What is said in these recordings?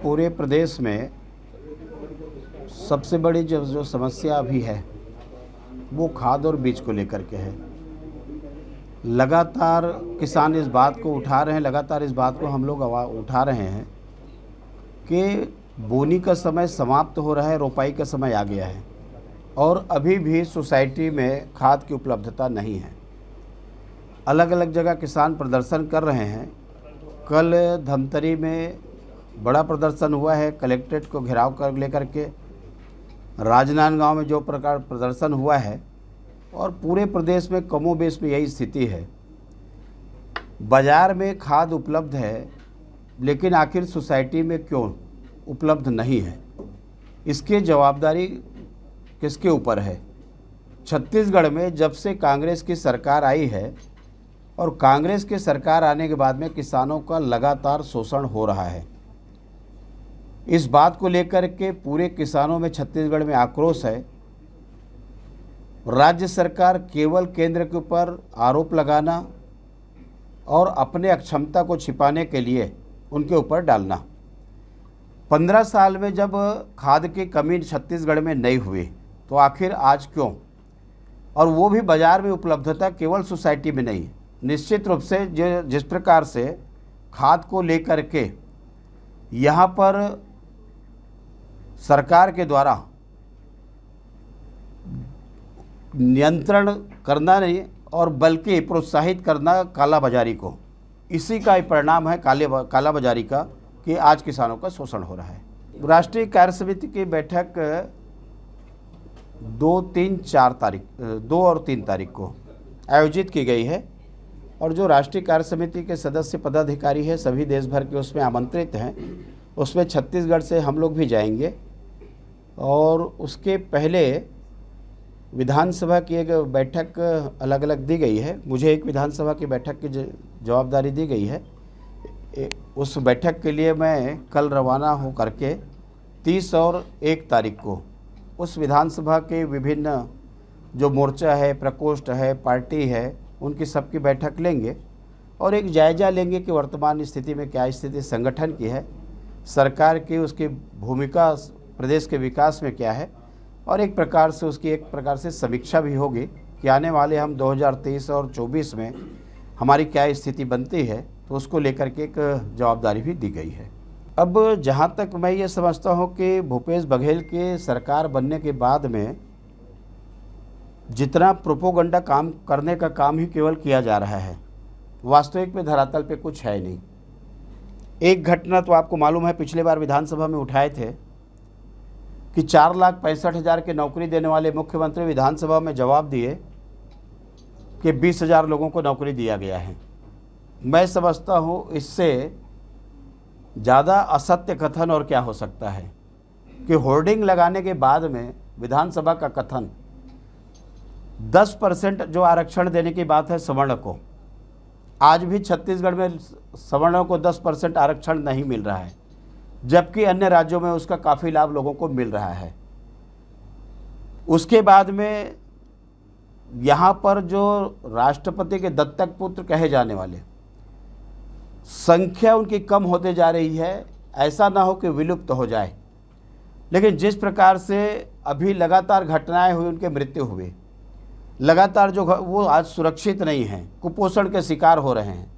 पूरे प्रदेश में सबसे बड़ी जो समस्या अभी है वो खाद और बीज को लेकर के है। लगातार किसान इस बात को उठा रहे हैं, लगातार इस बात को हम लोग उठा रहे हैं कि बोनी का समय समाप्त हो रहा है, रोपाई का समय आ गया है और अभी भी सोसाइटी में खाद की उपलब्धता नहीं है। अलग अलग जगह किसान प्रदर्शन कर रहे हैं। कल धमतरी में बड़ा प्रदर्शन हुआ है, कलेक्ट्रेट को घेराव कर लेकर के। राजनांदगांव में जो प्रकार प्रदर्शन हुआ है और पूरे प्रदेश में कमोबेश में यही स्थिति है। बाज़ार में खाद उपलब्ध है लेकिन आखिर सोसाइटी में क्यों उपलब्ध नहीं है, इसकी जवाबदारी किसके ऊपर है? छत्तीसगढ़ में जब से कांग्रेस की सरकार आई है और कांग्रेस की सरकार आने के बाद में किसानों का लगातार शोषण हो रहा है। इस बात को लेकर के पूरे किसानों में छत्तीसगढ़ में आक्रोश है। राज्य सरकार केवल केंद्र के ऊपर आरोप लगाना और अपने अक्षमता को छिपाने के लिए उनके ऊपर डालना। 15 साल में जब खाद की कमी छत्तीसगढ़ में नहीं हुई तो आखिर आज क्यों? और वो भी बाज़ार में उपलब्धता केवल सोसाइटी में नहीं। निश्चित रूप से जिस प्रकार से खाद को लेकर के यहाँ पर सरकार के द्वारा नियंत्रण करना नहीं और बल्कि प्रोत्साहित करना कालाबाजारी को, इसी का ही परिणाम है कालाबाजारी का कि आज किसानों का शोषण हो रहा है। राष्ट्रीय कार्य समिति की बैठक 2 और 3 तारीख को आयोजित की गई है और जो राष्ट्रीय कार्य समिति के सदस्य पदाधिकारी हैं सभी देश भर के उसमें आमंत्रित हैं। उसमें छत्तीसगढ़ से हम लोग भी जाएंगे और उसके पहले विधानसभा की एक बैठक अलग अलग दी गई है। मुझे एक विधानसभा की बैठक की जवाबदारी दी गई है। उस बैठक के लिए मैं कल रवाना हो करके 30 और 1 तारीख को उस विधानसभा के विभिन्न जो मोर्चा है, प्रकोष्ठ है, पार्टी है, उनकी सबकी बैठक लेंगे और एक जायज़ा लेंगे कि वर्तमान स्थिति में क्या स्थिति संगठन की है, सरकार की उसकी भूमिका प्रदेश के विकास में क्या है और एक प्रकार से उसकी एक प्रकार से समीक्षा भी होगी कि आने वाले हम 2023 और 24 में हमारी क्या स्थिति बनती है, तो उसको लेकर के एक जवाबदारी भी दी गई है। अब जहाँ तक मैं ये समझता हूँ कि भूपेश बघेल के सरकार बनने के बाद में जितना प्रोपोगंडा काम करने का काम ही केवल किया जा रहा है, वास्तविक में धरातल पे कुछ है नहीं। एक घटना तो आपको मालूम है, पिछले बार विधानसभा में उठाए थे कि 4,65,000 की नौकरी देने वाले मुख्यमंत्री विधानसभा में जवाब दिए कि 20,000 लोगों को नौकरी दिया गया है। मैं समझता हूँ इससे ज़्यादा असत्य कथन और क्या हो सकता है कि होर्डिंग लगाने के बाद में विधानसभा का कथन 10% जो आरक्षण देने की बात है सवर्ण को, आज भी छत्तीसगढ़ में सवर्णों को 10% आरक्षण नहीं मिल रहा है, जबकि अन्य राज्यों में उसका काफ़ी लाभ लोगों को मिल रहा है। उसके बाद में यहाँ पर जो राष्ट्रपति के दत्तक पुत्र कहे जाने वाले संख्या उनकी कम होते जा रही है। ऐसा ना हो कि विलुप्त हो जाए, लेकिन जिस प्रकार से अभी लगातार घटनाएं हुई, उनके मृत्यु हुई, लगातार जो वो आज सुरक्षित नहीं हैं, कुपोषण के शिकार हो रहे हैं।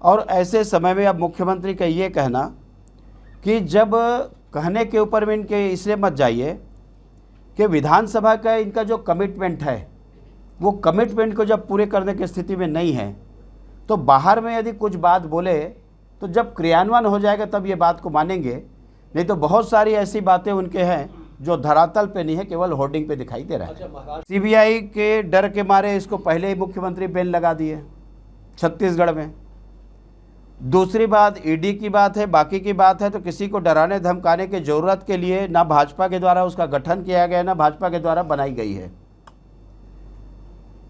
और ऐसे समय में अब मुख्यमंत्री का ये कहना कि जब कहने के ऊपर में इनके इसलिए मत जाइए कि विधानसभा का इनका जो कमिटमेंट है वो कमिटमेंट को जब पूरे करने की स्थिति में नहीं है तो बाहर में यदि कुछ बात बोले तो जब क्रियान्वयन हो जाएगा तब ये बात को मानेंगे, नहीं तो बहुत सारी ऐसी बातें उनके हैं जो धरातल पे नहीं है, केवल होर्डिंग पे दिखाई दे रहा है। सीबीआई के डर के मारे इसको पहले ही मुख्यमंत्री बैन लगा दिए छत्तीसगढ़ में। दूसरी बात ईडी की बात है, बाकी की बात है तो किसी को डराने धमकाने की ज़रूरत के लिए ना भाजपा के द्वारा उसका गठन किया गया, ना भाजपा के द्वारा बनाई गई है।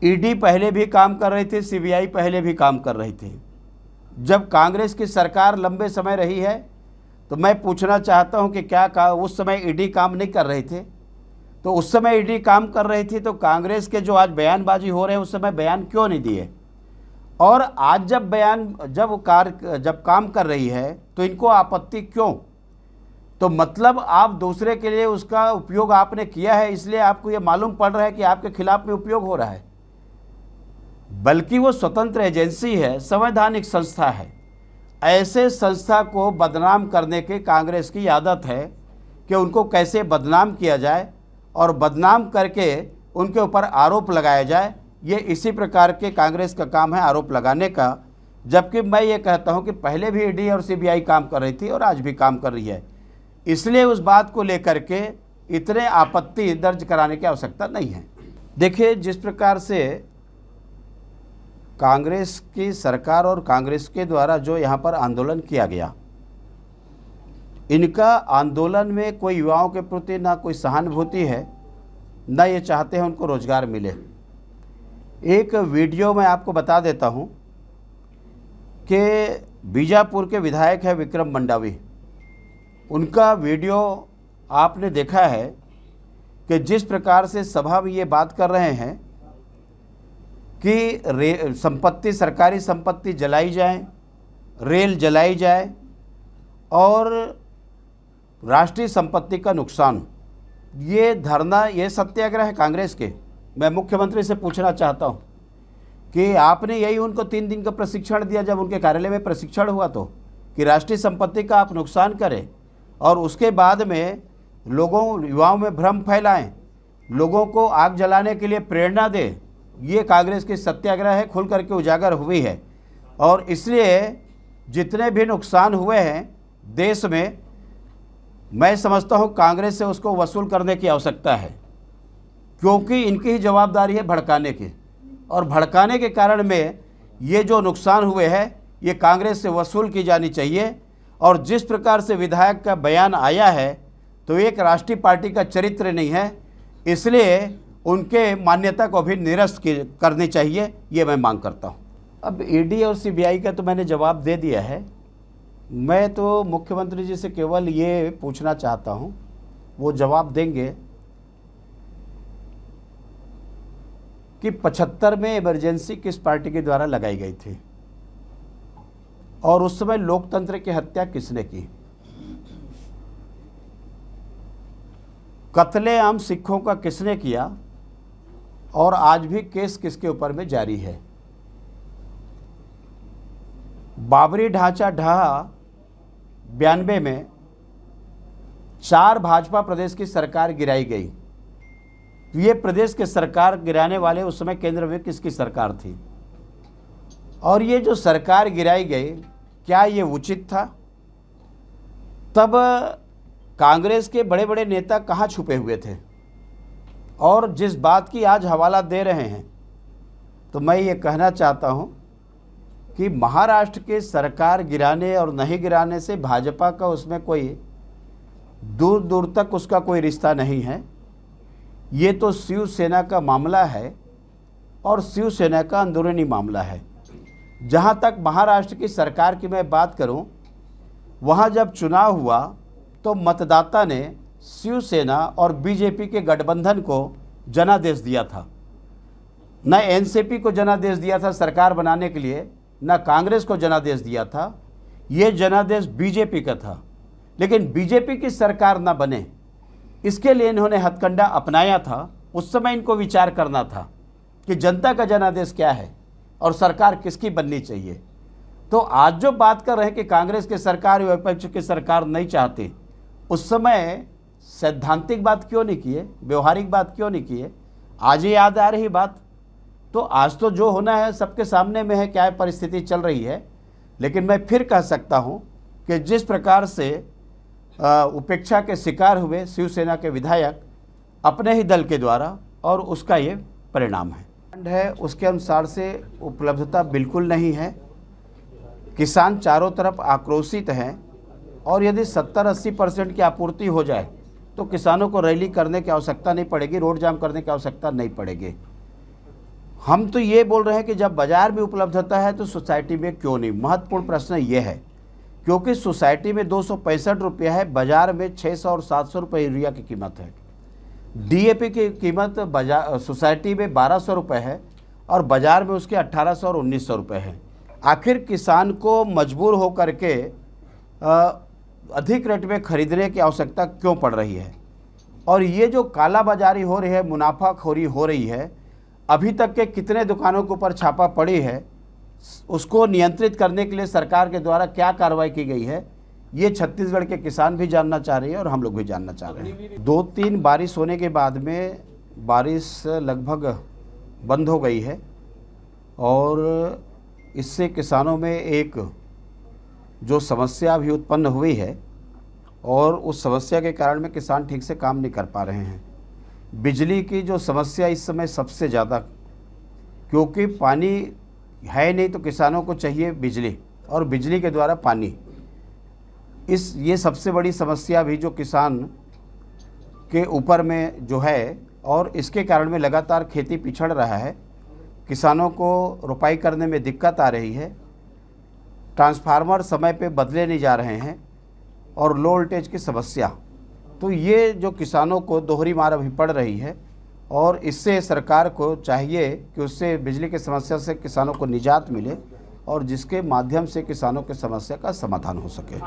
ईडी पहले भी काम कर रही थी, सीबीआई पहले भी काम कर रही थी। जब कांग्रेस की सरकार लंबे समय रही है तो मैं पूछना चाहता हूं कि क्या उस समय ईडी काम नहीं कर रही थी? तो उस समय ईडी काम कर रही थी तो कांग्रेस के जो आज बयानबाजी हो रहे हैं उस समय बयान क्यों नहीं दिए? और आज जब काम कर रही है तो इनको आपत्ति क्यों तो मतलब आप दूसरे के लिए उसका उपयोग आपने किया है, इसलिए आपको ये मालूम पड़ रहा है कि आपके खिलाफ में उपयोग हो रहा है। बल्कि वो स्वतंत्र एजेंसी है, संवैधानिक संस्था है। ऐसे संस्था को बदनाम करने की कांग्रेस की आदत है कि उनको कैसे बदनाम किया जाए और बदनाम करके उनके ऊपर आरोप लगाया जाए। ये इसी प्रकार के कांग्रेस का काम है, आरोप लगाने का। जबकि मैं ये कहता हूँ कि पहले भी ईडी और सीबीआई काम कर रही थी और आज भी काम कर रही है, इसलिए उस बात को लेकर के इतने आपत्ति दर्ज कराने की आवश्यकता नहीं है। देखिए, जिस प्रकार से कांग्रेस की सरकार और कांग्रेस के द्वारा जो यहाँ पर आंदोलन किया गया, इनका आंदोलन में कोई युवाओं के प्रति ना कोई सहानुभूति है, ना ये चाहते हैं उनको रोजगार मिले। एक वीडियो मैं आपको बता देता हूँ कि बीजापुर के विधायक है विक्रम मंडावी, उनका वीडियो आपने देखा है कि जिस प्रकार से सभा में ये बात कर रहे हैं कि संपत्ति, सरकारी संपत्ति जलाई जाए, रेल जलाई जाए और राष्ट्रीय संपत्ति का नुकसान। ये धरना, ये सत्याग्रह है कांग्रेस के। मैं मुख्यमंत्री से पूछना चाहता हूँ कि आपने यही उनको 3 दिन का प्रशिक्षण दिया जब उनके कार्यालय में प्रशिक्षण हुआ तो, कि राष्ट्रीय संपत्ति का आप नुकसान करें और उसके बाद में लोगों, युवाओं में भ्रम फैलाएं, लोगों को आग जलाने के लिए प्रेरणा दें। ये कांग्रेस की सत्याग्रह है, खुल करके उजागर हुई है। और इसलिए जितने भी नुकसान हुए हैं देश में, मैं समझता हूँ कांग्रेस से उसको वसूल करने की आवश्यकता है, क्योंकि इनकी ही जवाबदारी है भड़काने की, और भड़काने के कारण में ये जो नुकसान हुए हैं ये कांग्रेस से वसूल की जानी चाहिए। और जिस प्रकार से विधायक का बयान आया है तो एक राष्ट्रीय पार्टी का चरित्र नहीं है, इसलिए उनके मान्यता को भी निरस्त करनी चाहिए, ये मैं मांग करता हूँ। अब ईडी और सीबीआई का तो मैंने जवाब दे दिया है। मैं तो मुख्यमंत्री जी से केवल ये पूछना चाहता हूँ, वो जवाब देंगे कि 75 में इमरजेंसी किस पार्टी के द्वारा लगाई गई थी और उस समय लोकतंत्र की हत्या किसने की, कत्लेआम सिखों का किसने किया और आज भी केस किसके ऊपर में जारी है। बाबरी ढांचा ढहा 92 में 4 भाजपा प्रदेश की सरकार गिराई गई। ये प्रदेश के सरकार गिराने वाले उस समय केंद्र में किसकी सरकार थी, और ये जो सरकार गिराई गई, क्या ये उचित था? तब कांग्रेस के बड़े बड़े नेता कहाँ छुपे हुए थे? और जिस बात की आज हवाला दे रहे हैं, तो मैं ये कहना चाहता हूँ कि महाराष्ट्र के सरकार गिराने और नहीं गिराने से भाजपा का उसमें कोई दूर दूर तक उसका कोई रिश्ता नहीं है। ये तो शिवसेना का मामला है और शिवसेना का अंदरूनी मामला है। जहाँ तक महाराष्ट्र की सरकार की मैं बात करूँ, वहाँ जब चुनाव हुआ तो मतदाता ने शिवसेना और बीजेपी के गठबंधन को जनादेश दिया था, न एनसीपी को जनादेश दिया था सरकार बनाने के लिए, न कांग्रेस को जनादेश दिया था। ये जनादेश बीजेपी का था, लेकिन बीजेपी की सरकार न बने इसके लिए इन्होंने हथकंडा अपनाया था। उस समय इनको विचार करना था कि जनता का जनादेश क्या है और सरकार किसकी बननी चाहिए। तो आज जो बात कर रहे हैं कि कांग्रेस की सरकार या विपक्ष की सरकार नहीं चाहती, उस समय सैद्धांतिक बात क्यों नहीं किए, व्यवहारिक बात क्यों नहीं किए? आज ही याद आ रही बात। तो आज तो जो होना है सबके सामने में है, क्या परिस्थिति चल रही है। लेकिन मैं फिर कह सकता हूं कि जिस प्रकार से उपेक्षा के शिकार हुए शिवसेना के विधायक अपने ही दल के द्वारा, और उसका ये परिणाम है उसके अनुसार से उपलब्धता बिल्कुल नहीं है। किसान चारों तरफ आक्रोशित हैं और यदि 70-80% की आपूर्ति हो जाए तो किसानों को रैली करने की आवश्यकता नहीं पड़ेगी, रोड जाम करने की आवश्यकता नहीं पड़ेगी। हम तो ये बोल रहे हैं कि जब बाजार में उपलब्धता है तो सोसाइटी में क्यों नहीं। महत्वपूर्ण प्रश्न ये है, क्योंकि सोसाइटी में 265 रुपया है, बाजार में 600 और 700 रुपये यूरिया की कीमत है। डीएपी की कीमत बाजार सोसाइटी में 1200 रुपये है और बाजार में उसके 1800 और 1900 रुपये है। आखिर किसान को मजबूर हो करके अधिक रेट में खरीदने की आवश्यकता क्यों पड़ रही है। और ये जो कालाबाजारी हो रही है, मुनाफाखोरी हो रही है, अभी तक के कितने दुकानों के ऊपर छापा पड़ी है, उसको नियंत्रित करने के लिए सरकार के द्वारा क्या कार्रवाई की गई है, ये छत्तीसगढ़ के किसान भी जानना चाह रहे हैं और हम लोग भी जानना चाह रहे हैं। 2-3 बारिश होने के बाद में बारिश लगभग बंद हो गई है और इससे किसानों में एक जो समस्या भी उत्पन्न हुई है और उस समस्या के कारण में किसान ठीक से काम नहीं कर पा रहे हैं। बिजली की जो समस्या इस समय सबसे ज़्यादा, क्योंकि पानी है नहीं तो किसानों को चाहिए बिजली और बिजली के द्वारा पानी, ये सबसे बड़ी समस्या भी जो किसान के ऊपर में जो है और इसके कारण में लगातार खेती पिछड़ रहा है। किसानों को रोपाई करने में दिक्कत आ रही है, ट्रांसफार्मर समय पे बदले नहीं जा रहे हैं और लो वोल्टेज की समस्या। तो ये जो किसानों को दोहरी मार अभी पड़ रही है और इससे सरकार को चाहिए कि उससे बिजली की समस्या से किसानों को निजात मिले और जिसके माध्यम से किसानों की समस्या का समाधान हो सके।